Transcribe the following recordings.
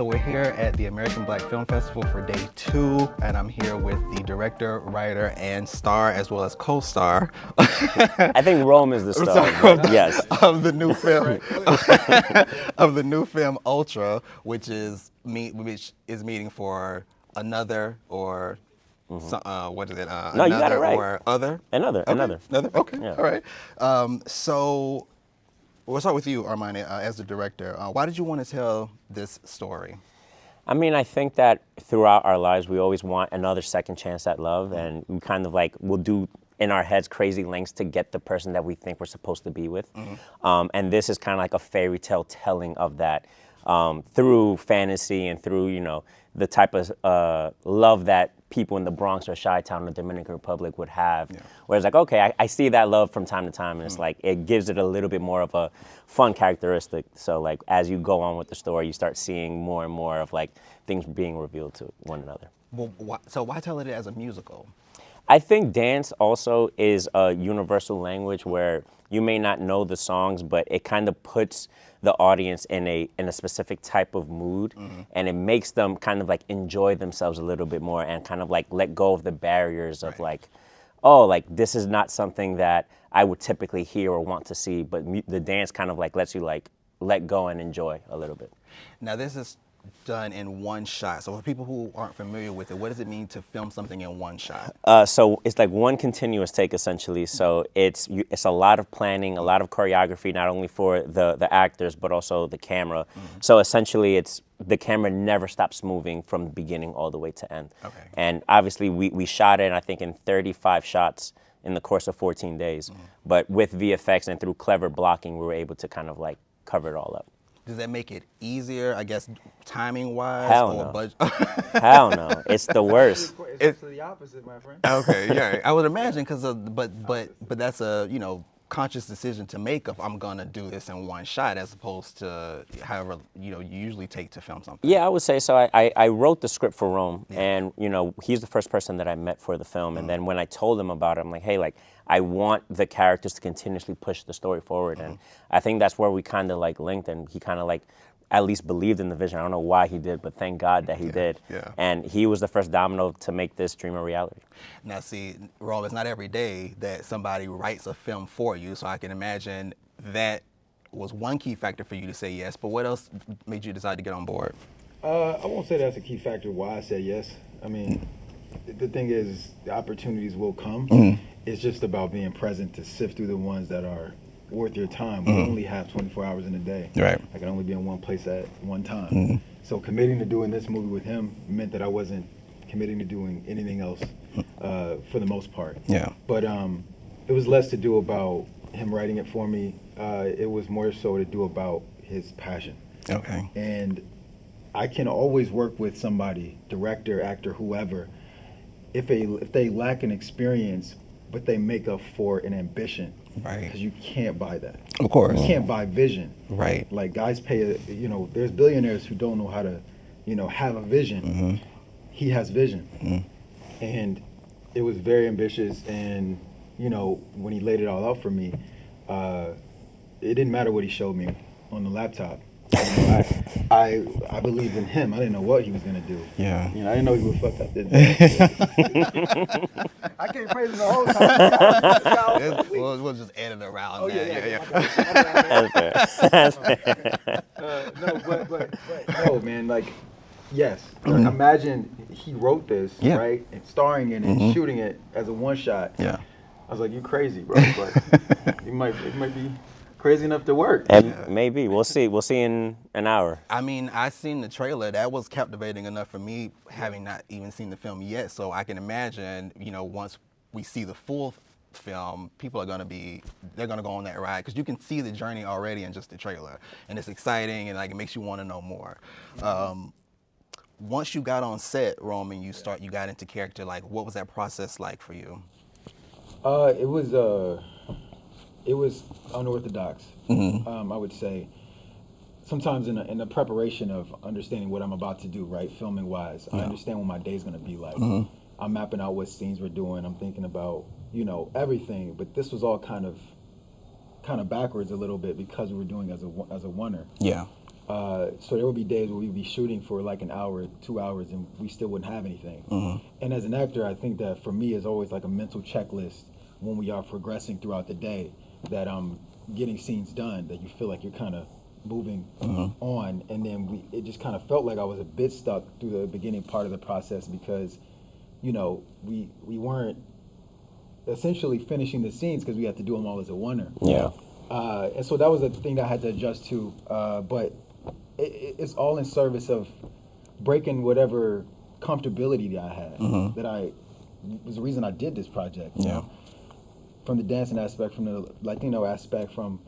So we're here at the American Black Film Festival for day 2, and I'm here with the director, writer, and star, as well as co-star. I think Rome is the star, but yes. Of the new film, of the new film Otra, which is meeting for another or. What is it? No, you got it right. Or other? Another. Okay. Yeah. All right. So we'll start with you, Armani, as the director. Why did you want to tell this story? I mean, I think that throughout our lives, we always want another second chance at love, and we kind of like will do in our heads crazy lengths to get the person that we think we're supposed to be with. And this is kind of like a fairy tale telling of that through fantasy and through, you know, the type of love that people in the Bronx or Chi-Town, the Dominican Republic would have. Yeah. Whereas like, okay, I see that love from time to time, and it's like, it gives it a little bit more of a fun characteristic. So like, as you go on with the story, you start seeing more and more of like things being revealed to one another. Well, so why tell it as a musical? I think dance also is a universal language where you may not know the songs, but it kind of puts the audience in a specific type of mood, and it makes them kind of like enjoy themselves a little bit more and kind of like let go of the barriers of like, oh, like this is not something that I would typically hear or want to see, but the dance kind of like lets you like let go and enjoy a little bit. Now this is done in one shot. So for people who aren't familiar with it, what does it mean to film something in one shot? So it's like one continuous take essentially. So it's a lot of planning, a lot of choreography, not only for the actors, but also the camera. So essentially it's the camera never stops moving from beginning all the way to end. Okay. And obviously we shot it, I think, in 35 shots in the course of 14 days. But with VFX and through clever blocking, we were able to kind of like cover it all up. Does that make it easier, I guess, timing-wise? Hell no. Hell no. It's the worst. It's the opposite, my friend. Okay, yeah. I would imagine, but that's a, you know, conscious decision to make of I'm gonna do this in one shot as opposed to however, you know, you usually take to film something. Yeah, I would say so. I wrote the script for Rome, and you know, he's the first person that I met for the film, and then when I told him about it, I'm like, hey, like, I want the characters to continuously push the story forward, and I think that's where we kind of like linked, and he kind of like at least believed in the vision. I don't know why he did, but thank God that he did. Yeah. And he was the first domino to make this dream a reality. Now see, Rome, it's not every day that somebody writes a film for you, so I can imagine that was one key factor for you to say yes, but what else made you decide to get on board? I won't say that's a key factor why I said yes. I mean, the thing is, the opportunities will come. It's just about being present to sift through the ones that are worth your time. We only have 24 hours in a day. Right. I can only be in one place at one time. So committing to doing this movie with him meant that I wasn't committing to doing anything else for the most part. Yeah. But it was less to do about him writing it for me. It was more so to do about his passion. Okay. And I can always work with somebody, director, actor, whoever, if they lack an experience, but they make up for an ambition. Right. Because you can't buy that. Of course. You can't buy vision. Right. Like guys pay, you know, there's billionaires who don't know how to, you know, have a vision. He has vision. And it was very ambitious. And, you know, when he laid it all out for me, it didn't matter what he showed me on the laptop. I believed in him. I didn't know what he was gonna do. Yeah. You know, I didn't know he would fuck up. I can't praise him the whole time. We'll just edit around. No, man. Like, yes. Imagine he wrote this, right, and starring in it, and shooting it as a one shot. Yeah. I was like, you crazy, bro. But it might be crazy enough to work. Maybe. We'll see. We'll see in an hour. I mean, I seen the trailer. That was captivating enough for me, having not even seen the film yet. So I can imagine, you know, once we see the full film, people are they're gonna go on that ride, because you can see the journey already in just the trailer, and it's exciting, and like it makes you want to know more. Once you got on set, Rome, and you got into character, like what was that process like for you? It was unorthodox. I would say. Sometimes in the preparation of understanding what I'm about to do, right, filming wise, I understand what my day's gonna be like. I'm mapping out what scenes we're doing. I'm thinking about, you know, everything. But this was all kind of backwards a little bit because we were doing as a oneer. Yeah. So there would be days where we'd be shooting for like an hour, 2 hours, and we still wouldn't have anything. And as an actor, I think that for me, it's always like a mental checklist when we are progressing throughout the day, that I'm getting scenes done, that you feel like you're kind of moving on. And then it just kind of felt like I was a bit stuck through the beginning part of the process because, you know, we weren't essentially finishing the scenes because we had to do them all as a oneer. Yeah. And so that was a thing that I had to adjust to. But it's all in service of breaking whatever comfortability that I had. That was the reason I did this project. You know? From the dancing aspect, from the Latino aspect, from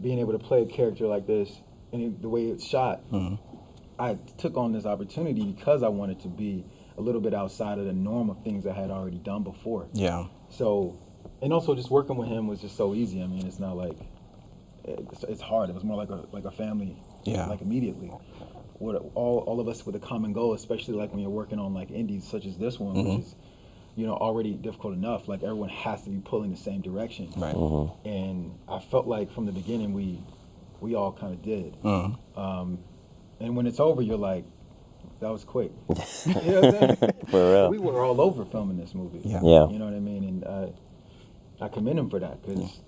being able to play a character like this and the way it's shot. I took on this opportunity because I wanted to be a little bit outside of the norm of things I had already done before. Yeah. So, and also just working with him was just so easy. I mean, it's not like it's hard. It was more like a family. Yeah. Like immediately, with all of us with a common goal, especially like when you're working on like indies such as this one, which is, you know, already difficult enough. Like everyone has to be pulling the same direction. Right. And I felt like from the beginning we all kind of did. And when it's over, you're like, that was quick. You know what I'm saying? For real. We were all over filming this movie. Yeah. You know what I mean? And I commend him for that because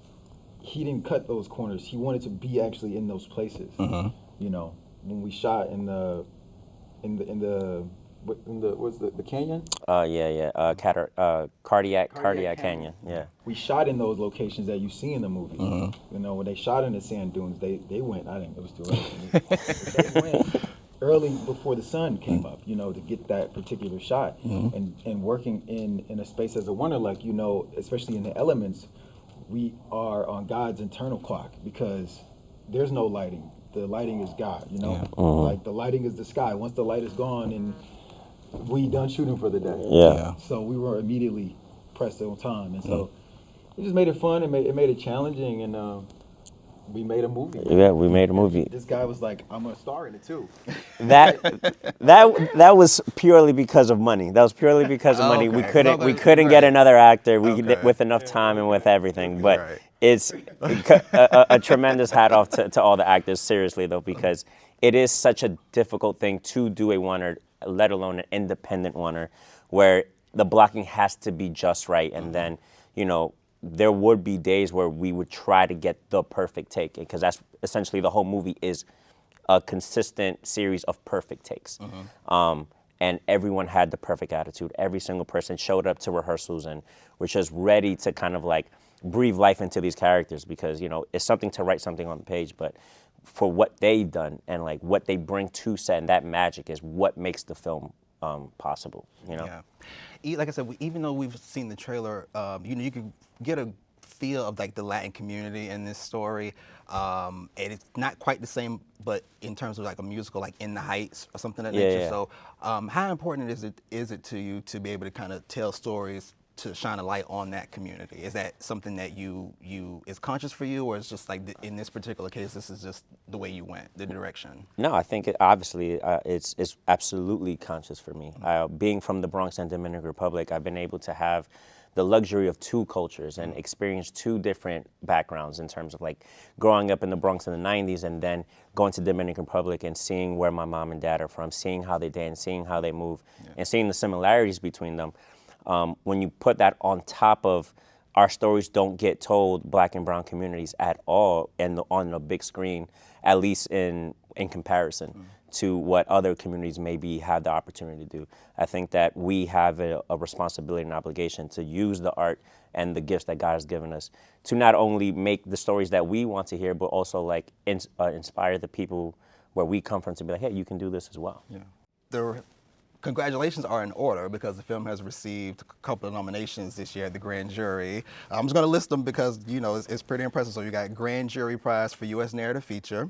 he didn't cut those corners. He wanted to be actually in those places. You know, when we shot in the what's the canyon? Cardiac Canyon. Yeah. We shot in those locations that you see in the movie. You know, when they shot in the sand dunes, they went. I didn't. It was too early for me. But they went early before the sun came up. You know, to get that particular shot. And working in a space as a wonder, like, you know, especially in the elements, we are on God's internal clock because there's no lighting. The lighting is God. You know, like the lighting is the sky. Once the light is gone and we done shooting for the day. Yeah. So we were immediately pressed on time, and so it just made it fun. It made it challenging, and we made a movie. Yeah, we made a movie. This guy was like, "I'm gonna star in it too." That was purely because of money. That was purely because of money. We couldn't get another actor with enough time and with everything. But it's a tremendous hat off to all the actors. Seriously though, because it is such a difficult thing to do a oneer, let alone an independent oneer, where the blocking has to be just right. And then, you know, there would be days where we would try to get the perfect take, because that's essentially the whole movie is a consistent series of perfect takes. And everyone had the perfect attitude. Every single person showed up to rehearsals and was just ready to kind of like breathe life into these characters, because, you know, it's something to write something on the page, but for what they've done and like what they bring to set, and that magic is what makes the film possible, you know? Yeah. Like I said, even though we've seen the trailer, you know, you can get a feel of like the Latin community in this story. And it's not quite the same, but in terms of like a musical, like In the Heights or something of that nature. Yeah. So how important is it to you to be able to kind of tell stories to shine a light on that community? Is that something that you is conscious for you, or is just like in this particular case, this is just the way you went, the direction? No, I think obviously it's absolutely conscious for me. Being from the Bronx and Dominican Republic, I've been able to have the luxury of two cultures and experience two different backgrounds in terms of like growing up in the Bronx in the 90s and then going to Dominican Republic and seeing where my mom and dad are from, seeing how they dance, seeing how they move, and seeing the similarities between them. When you put that on top of our stories don't get told Black and brown communities at all on the big screen, at least in comparison to what other communities maybe have the opportunity to do. I think that we have a responsibility and obligation to use the art and the gifts that God has given us to not only make the stories that we want to hear, but also like inspire the people where we come from to be like, hey, you can do this as well. Yeah. The congratulations are in order because the film has received a couple of nominations this year at the grand jury. I'm just going to list them because, you know, it's pretty impressive. So you got Grand Jury Prize for U.S. Narrative Feature,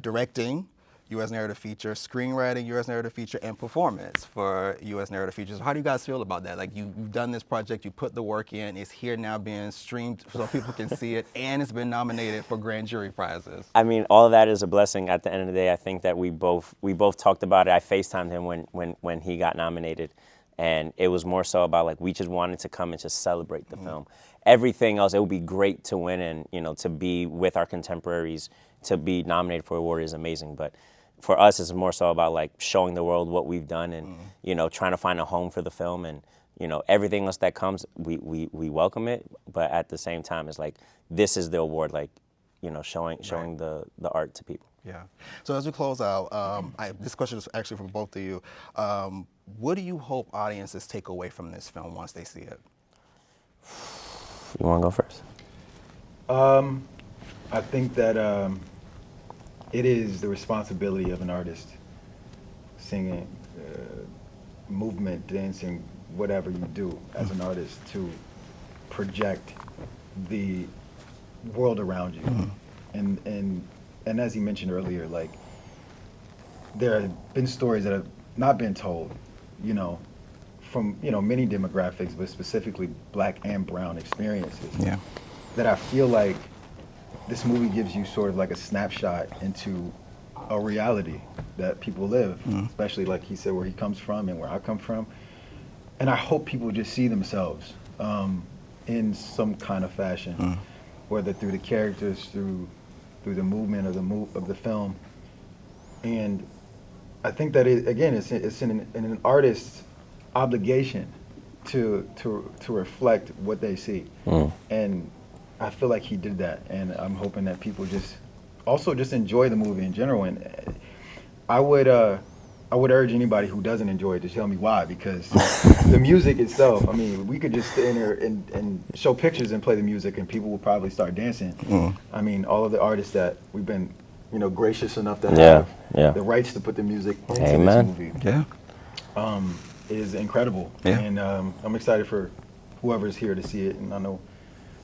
Directing, U.S. Narrative Feature, Screenwriting, U.S. Narrative Feature, and Performance for U.S. Narrative Feature. So how do you guys feel about that? Like you've done this project, you put the work in, it's here now being streamed so people can see it, and it's been nominated for grand jury prizes. I mean, all of that is a blessing. At the end of the day, I think that we both talked about it. I FaceTimed him when he got nominated, And it was more so about like, we just wanted to come and just celebrate the film. Everything else, it would be great to win and, you know, to be with our contemporaries, to be nominated for an award is amazing. But for us, it's more so about like showing the world what we've done and, you know, trying to find a home for the film. And, you know, everything else that comes, we welcome it. But at the same time, it's like, this is the award, like, you know, showing the art to people. Yeah. So as we close out, this question is actually from both of you. What do you hope audiences take away from this film once they see it? You want to go first? I think that it is the responsibility of an artist, singing, movement, dancing, whatever you do as an artist, to project the world around you. And as he mentioned earlier, like, there have been stories that have not been told, you know, from, you know, many demographics, but specifically Black and brown experiences. Yeah. That I feel like this movie gives you sort of like a snapshot into a reality that people live, especially like he said, where he comes from and where I come from. And I hope people just see themselves in some kind of fashion, whether through the characters, through the movement of the film. And I think that it's in an artist's obligation to reflect what they see. And I feel like he did that, and I'm hoping that people just enjoy the movie in general. And I would urge anybody who doesn't enjoy it to tell me why, because the music itself, I mean, we could just stand there and show pictures and play the music and people will probably start dancing. I mean, all of the artists that we've been, you know, gracious enough to have the rights to put the music into this movie. Is incredible. And I'm excited for whoever's here to see it, and I know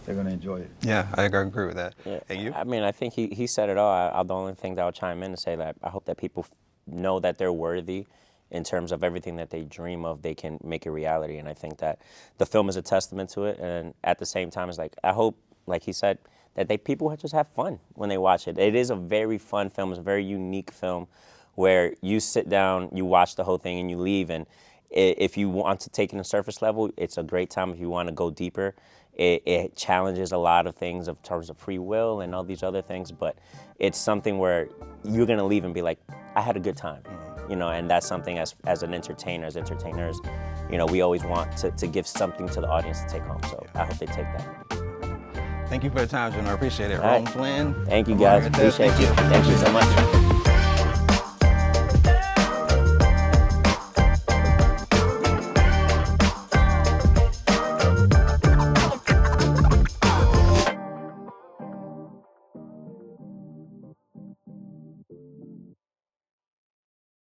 they're going to enjoy it. Yeah, I agree with that. And you? I mean, I think he said it all. The only thing that I'll chime in to say that I hope that people know that they're worthy in terms of everything that they dream of, they can make a reality. And I think that the film is a testament to it. And at the same time, it's like, I hope, like he said, that people just have fun when they watch it. It is a very fun film. It's a very unique film where you sit down, you watch the whole thing, and you leave. And if you want to take it on surface level, it's a great time. If you want to go deeper, it challenges a lot of things in terms of free will and all these other things, but it's something where you're gonna leave and be like, I had a good time, you know, and that's something as an entertainer, as entertainers, you know, we always want to give something to the audience to take home, so I hope they take that. Thank you for the time, Junior. I appreciate it. All right. Rome Flynn. Thank you, guys. Appreciate you. Thank you so much.